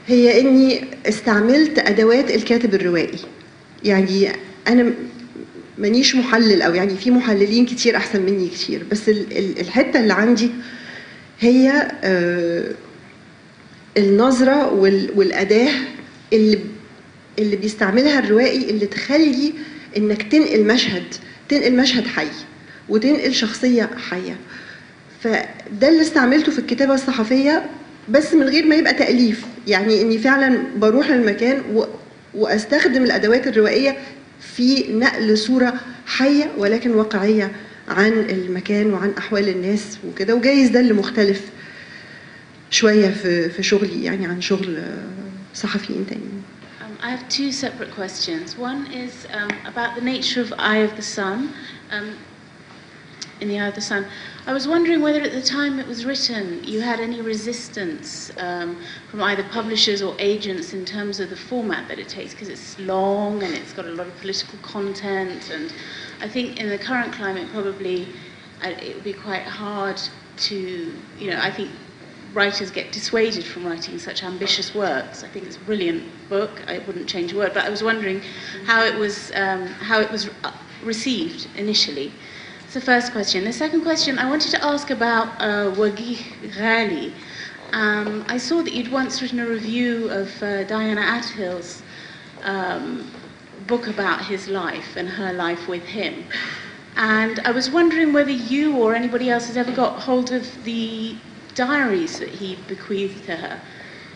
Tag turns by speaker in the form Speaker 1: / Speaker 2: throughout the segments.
Speaker 1: هي إني استعملت أدوات الكاتب الروائي. يعني أنا مانيش محلل، أو يعني في محللين كتير أحسن مني كتير، بس الحتة اللي عندي هي النظرة والأداة اللي بيستعملها الروائي، اللي تخلي إنك تنقل مشهد حي وتنقل شخصية حية. فده اللي استعملته في الكتابة الصحفية، بس من غير ما يبقى تأليف. يعني إني فعلا بروح للمكان وأستخدم الأدوات الروائية في نقل صورة حية ولكن واقعية عن المكان وعن أحوال الناس وكده. وجايز ده اللي مختلف شوية في شغلي يعني عن شغل صحفيين تانيين.
Speaker 2: I have two separate questions. One is about the nature of Eye of the Sun. In the Eye of the Sun, I was wondering whether at the time it was written you had any resistance from either publishers or agents in terms of the format that it takes, because it's long and it's got a lot of political content, and I think in the current climate probably it would be quite hard to, I think writers get dissuaded from writing such ambitious works. I think it's a brilliant book. I wouldn't change a word, but I was wondering how it was received initially. That's the first question. The second question, I wanted to ask about Wagih Ghali. I saw that you'd once written a review of Diana Athill's book about his life and her life with him. And I was wondering whether you or anybody else has ever got hold of the diaries that he bequeathed to her,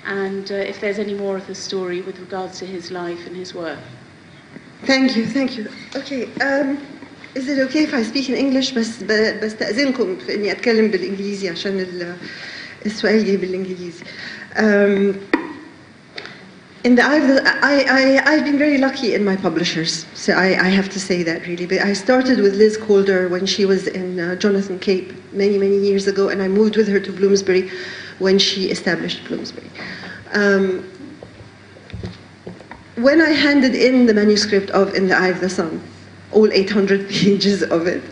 Speaker 2: and if there's any more of the story with regards to his life and his work.
Speaker 1: Thank you. Okay. Is it okay if I speak in English? بس بستأذنكم في إني أتكلم بالإنجليزي عشان السؤال جاي بالإنجليزي. In the I've been very lucky in my publishers, so I have to say that really. But I started with Liz Calder when she was in Jonathan Cape many years ago, and I moved with her to Bloomsbury when she established Bloomsbury. When I handed in the manuscript of In the Eye of the Sun, all 800 pages of it,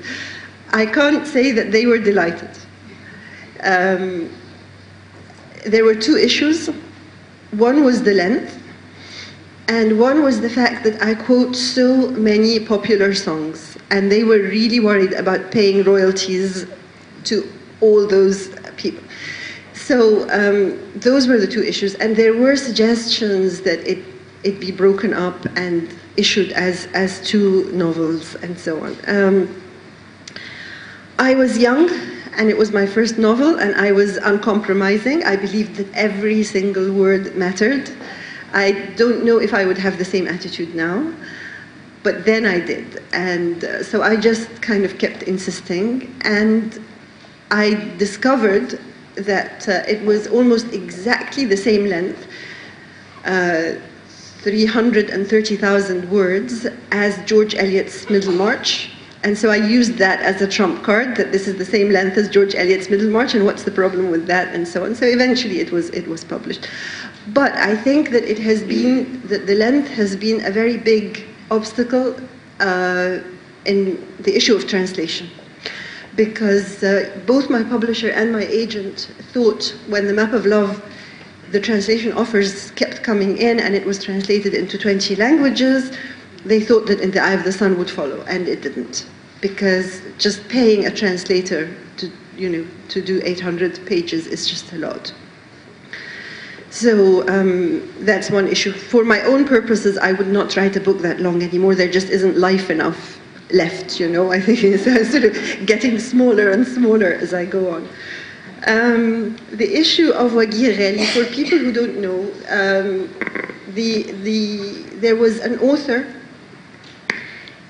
Speaker 1: I can't say that they were delighted. There were two issues. One was the length, and one was the fact that I quote so many popular songs, and they were really worried about paying royalties to all those people. So those were the two issues, and there were suggestions that it be broken up and issued as two novels and so on. I was young, and it was my first novel, and I was uncompromising. I believed that every single word mattered. I don't know if I would have the same attitude now, but then I did. And so I just kind of kept insisting, and I discovered that it was almost exactly the same length, 330,000 words, as George Eliot's Middlemarch. And so I used that as a trump card, that this is the same length as George Eliot's Middlemarch, and what's the problem with that, and so on. So eventually it was published. But I think that it has been, that the length has been a very big obstacle in the issue of translation. Because both my publisher and my agent thought, when The Map of Love, the translation offers kept coming in and it was translated into 20 languages, they thought that In the Eye of the Sun would follow, and it didn't. Because just paying a translator to do 800 pages is just a lot. So that's one issue. For my own purposes, I would not write a book that long anymore. There just isn't life enough left, I think it's sort of getting smaller and smaller as I go on. The issue of Wagih Ghali, for people who don't know, there was an author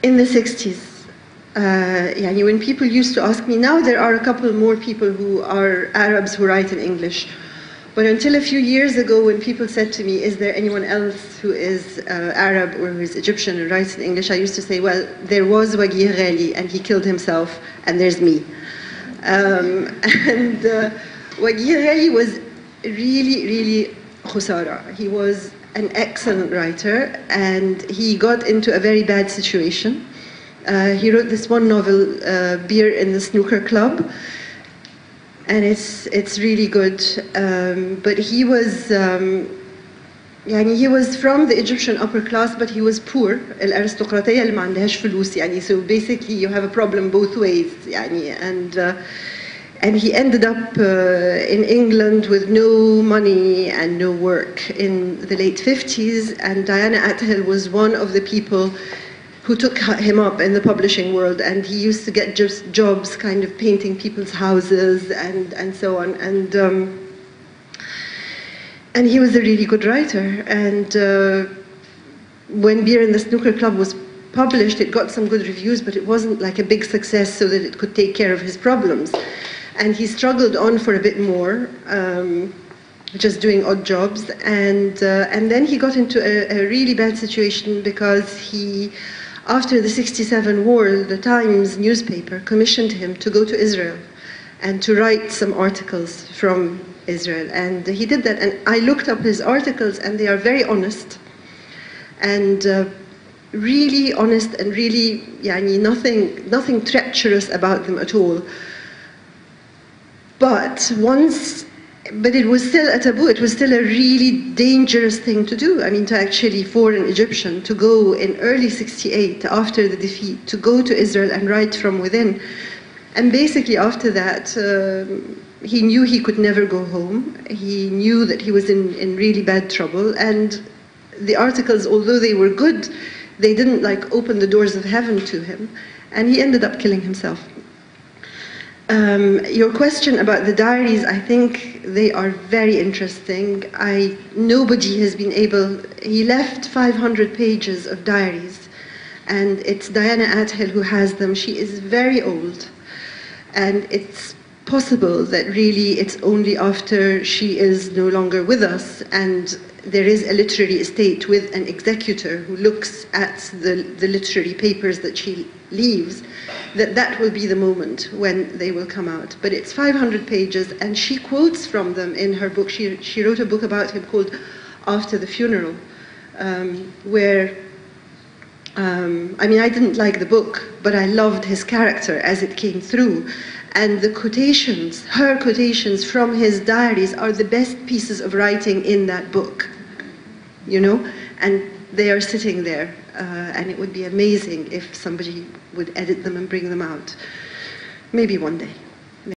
Speaker 1: in the 60s. When people used to ask me, now there are a couple more people who are Arabs who write in English. But until a few years ago, when people said to me, is there anyone else who is Arab or who is Egyptian and writes in English, I used to say, well, there was Wagih Ghali and he killed himself, and there's me. Wagih Ghali was really khusara. He was an excellent writer, and he got into a very bad situation. He wrote this one novel, Beer in the Snooker Club, and it's really good. But he was يعني he was from the Egyptian upper class, but he was poor. الأرستقراطية اللي ما عندهاش فلوس يعني. So basically you have a problem both ways يعني. And he ended up in England with no money and no work in the late 50s. And Diana Athel was one of the people who took him up in the publishing world. And he used to get just jobs kind of painting people's houses and so on. And he was a really good writer. And when Beer in the Snooker Club was published, it got some good reviews, but it wasn't like a big success so that it could take care of his problems. And he struggled on for a bit more, just doing odd jobs. And then he got into a really bad situation because after the '67 war, the Times newspaper commissioned him to go to Israel and to write some articles from Israel. And he did that. And I looked up his articles, and they are very honest. And really honest, and really يعني nothing treacherous about them at all. But it was still a taboo. It was still a really dangerous thing to do. I mean, for an Egyptian to go in early '68, after the defeat, to go to Israel and write from within. And basically after that, he knew he could never go home. He knew that he was in really bad trouble. And the articles, although they were good, they didn't like open the doors of heaven to him. And he ended up killing himself. Your question about the diaries, I think they are very interesting. Nobody has been able, he left 500 pages of diaries, and it's Diana Athel who has them. She is very old, and it's possible that really it's only after she is no longer with us and there is a literary estate with an executor who looks at the literary papers that she leaves, that will be the moment when they will come out. But it's 500 pages, and she quotes from them in her book. She wrote a book about him called After the Funeral, where, I mean, I didn't like the book, but I loved his character as it came through. And the quotations, her quotations from his diaries, are the best pieces of writing in that book, you know? And they are sitting there, and it would be amazing if somebody would edit them and bring them out. Maybe one day.